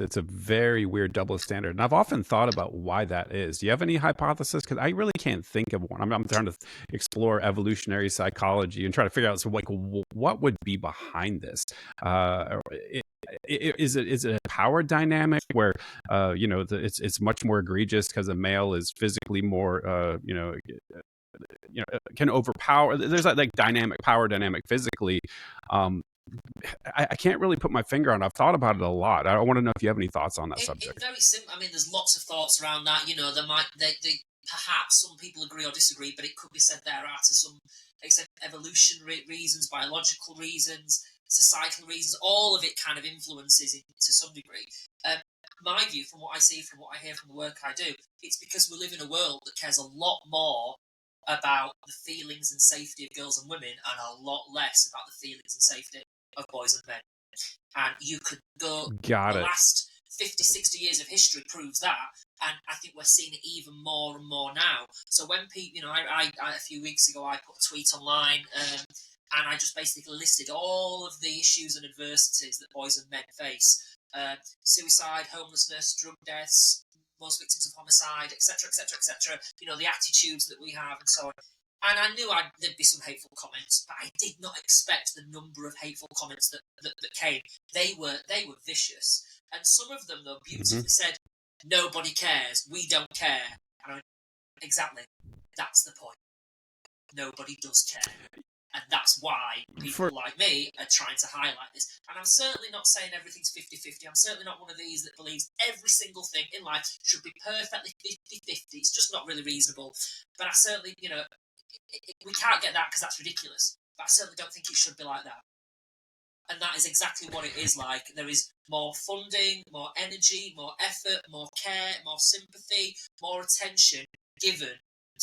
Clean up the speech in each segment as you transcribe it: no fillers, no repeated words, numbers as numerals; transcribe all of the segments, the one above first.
It's a very weird double standard. And I've often thought about why that is. Do you have any hypothesis? Because I really can't think of one. I'm trying to explore evolutionary psychology and try to figure out, so like, what would be behind this? Is it a power dynamic where, it's much more egregious because a male is physically more, can overpower. There's that like dynamic, power dynamic physically. Um, I can't really put my finger on it. I've thought about it a lot. I want to know if you have any thoughts on that In subject. very simple, I mean, there's lots of thoughts around that. They perhaps some people agree or disagree, but it could be said there are to some extent evolutionary reasons, biological reasons, societal reasons. All of it kind of influences it to some degree. Um, my view, from what I see, from what I hear, from the work I do, it's because we live in a world that cares a lot more about the feelings and safety of girls and women, and a lot less about the feelings and safety of boys and men. And you could go, Got the it. last 50, 60 years of history proves that. And I think we're seeing it even more and more now. So when people, a few weeks ago, I put a tweet online, and I just basically listed all of the issues and adversities that boys and men face. Suicide, homelessness, drug deaths, most victims of homicide, etc., etc., etc. The attitudes that we have and so on. And I knew there'd be some hateful comments, but I did not expect the number of hateful comments that came. They were vicious, and some of them, though, Hmm. beautifully said, "Nobody cares. We don't care." And I went, exactly, that's the point. Nobody does care. And that's why For people like me are trying to highlight this. And I'm certainly not saying everything's 50-50. I'm certainly not one of these that believes every single thing in life should be perfectly 50-50. It's just not really reasonable. But I certainly, we can't get that because that's ridiculous. But I certainly don't think it should be like that. And that is exactly what it is like. There is more funding, more energy, more effort, more care, more sympathy, more attention given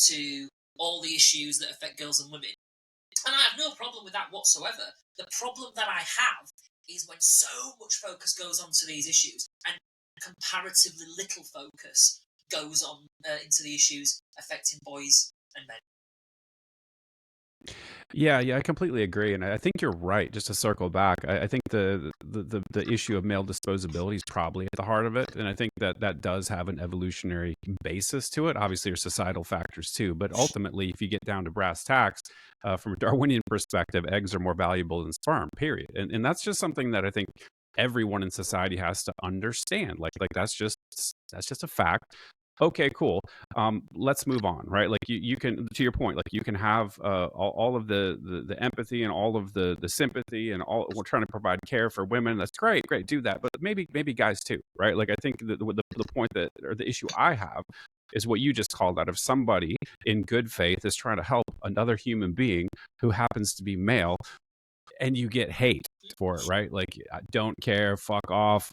to all the issues that affect girls and women. And I have no problem with that whatsoever. The problem that I have is when so much focus goes on to these issues and comparatively little focus goes on into the issues affecting boys and men. Yeah, I completely agree, and I think you're right. Just to circle back, I think the issue of male disposability is probably at the heart of it, and I think that does have an evolutionary basis to it. Obviously, there's societal factors too, but ultimately, if you get down to brass tacks, from a Darwinian perspective, eggs are more valuable than sperm. Period, and that's just something that I think everyone in society has to understand. Like that's just a fact. Okay, cool. Let's move on, right? Like you can, to your point, like you can have all of the empathy and all of the sympathy and all, we're trying to provide care for women. That's great, do that. But maybe guys too, right? Like I think the point that, or the issue I have, is what you just called out. If somebody in good faith is trying to help another human being who happens to be male, and you get hate for it, right? Like, I don't care, fuck off.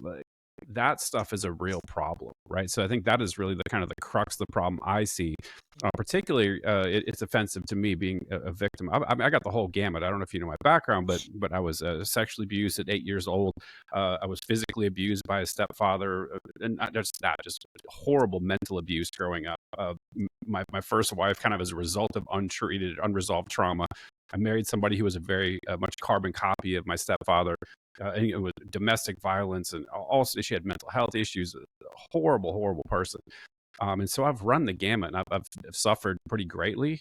That stuff is a real problem, right? So I think that is really the kind of the crux of the problem I see. Particularly, it's offensive to me being a victim. I got the whole gamut. I don't know if you know my background, but I was sexually abused at 8 years old. I was physically abused by a stepfather, and not just that, just horrible mental abuse growing up. My first wife, kind of as a result of untreated, unresolved trauma, I married somebody who was a very much carbon copy of my stepfather. And it was domestic violence, and also she had mental health issues. A horrible person. And so I've run the gamut, and I've suffered pretty greatly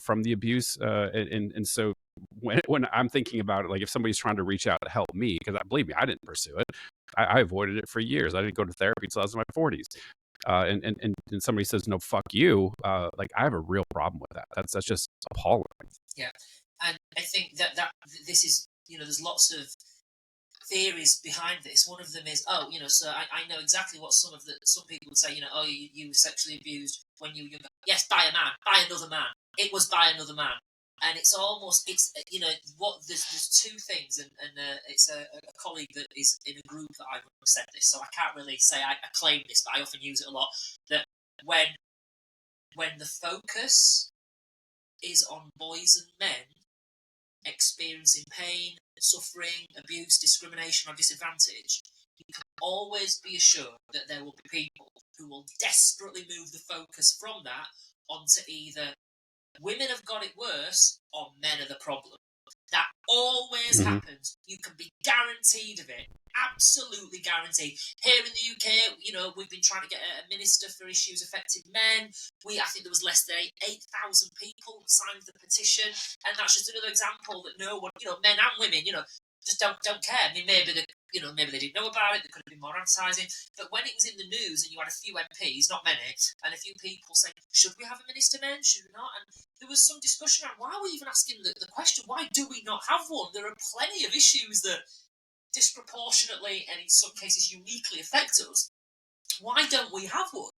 from the abuse. And so when I'm thinking about it, like if somebody's trying to reach out to help me, because believe me, I didn't pursue it. I avoided it for years. I didn't go to therapy until I was in my 40s. And somebody says, no, fuck you. Like I have a real problem with that. That's just appalling. Yeah. And I think that this is, there's lots of theories behind this. One of them is, so I know exactly what some people would say, oh, you were sexually abused when you were younger. Yes, by a man, by another man. It was by another man. And it's almost, what there's two things, and it's a colleague that is in a group that I've said this, so I can't really say I claim this, but I often use it a lot, that when the focus is on boys and men experiencing pain, suffering, abuse, discrimination, or disadvantage, you can always be assured that there will be people who will desperately move the focus from that onto either women have got it worse or men are the problem. That always Hmm. happens. You can be guaranteed of it. absolutely guarantee. Here in the UK, we've been trying to get a minister for issues affecting men. I think there was less than 8,000 people signed the petition, and that's just another example that no one, men and women, just don't care. I mean, maybe they didn't know about it. There could have been more advertising. But when it was in the news, and you had a few MPs, not many, and a few people saying, "Should we have a minister, men? Should we not?" And there was some discussion on why are we even asking the question. Why do we not have one? There are plenty of issues that disproportionately and in some cases uniquely affect us. Why don't we have one?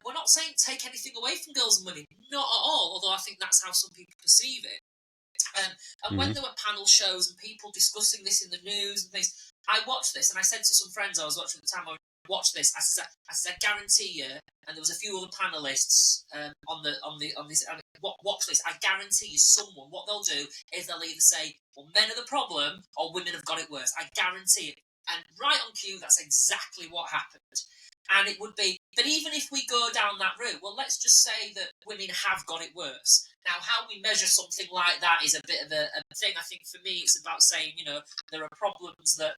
We're not saying take anything away from girls and women, not at all. Although I think that's how some people perceive it. And when Hmm. there were panel shows and people discussing this in the news and things, I watched this and I said to some friends I was watching at the time, I watched this. I said, I guarantee you. And there was a few other panelists on this. Watch this. I guarantee you, someone what they'll do is they'll either say, "Well, men are the problem," or "Women have got it worse." I guarantee it. And right on cue, that's exactly what happened. And it would be, but even if we go down that route, well, let's just say that women have got it worse. Now, how we measure something like that is a bit of a thing. I think for me, it's about saying, there are problems that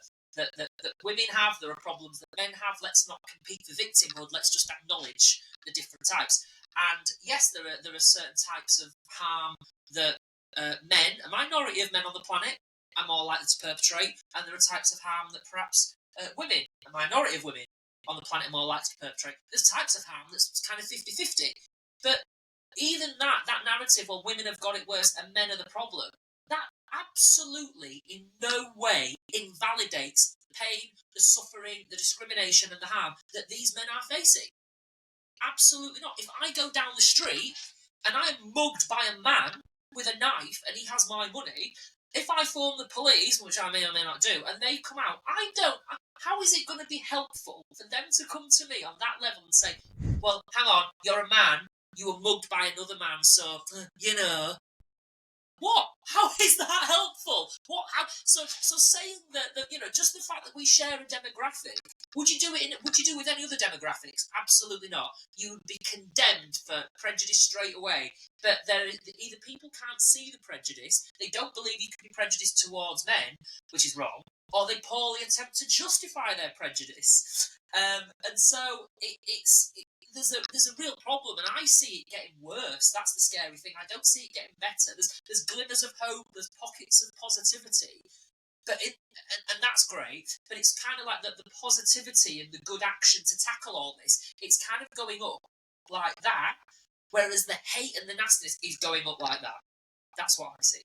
women have, there are problems that men have. Let's not compete for victimhood. Let's just acknowledge the different types. And yes, there are certain types of harm that men, a minority of men on the planet, are more likely to perpetrate, and there are types of harm that perhaps women, a minority of women on the planet, are more likely to perpetrate. There's types of harm that's kind of 50-50. But even that narrative, well, women have got it worse and men are the problem, that absolutely in no way invalidates the pain, the suffering, the discrimination and the harm that these men are facing. Absolutely not. If I go down the street and I'm mugged by a man with a knife and he has my money, if I phone the police, which I may or may not do, and they come out, how is it going to be helpful for them to come to me on that level and say, "Well, hang on, you're a man, you were mugged by another man, so, what? How is that helpful? What? How? So saying that just the fact that we share a demographic, would you do with any other demographics? Absolutely not. You would be condemned for prejudice straight away. But either people can't see the prejudice, they don't believe you can be prejudiced towards men, which is wrong, or they poorly attempt to justify their prejudice. And so there's a real problem, and I see it getting worse. That's the scary thing. I don't see it getting better. There's glimmers of hope. There's pockets of positivity, and that's great. But it's kind of like the positivity and the good action to tackle all this. It's kind of going up like that, whereas the hate and the nastiness is going up like that. That's what I see.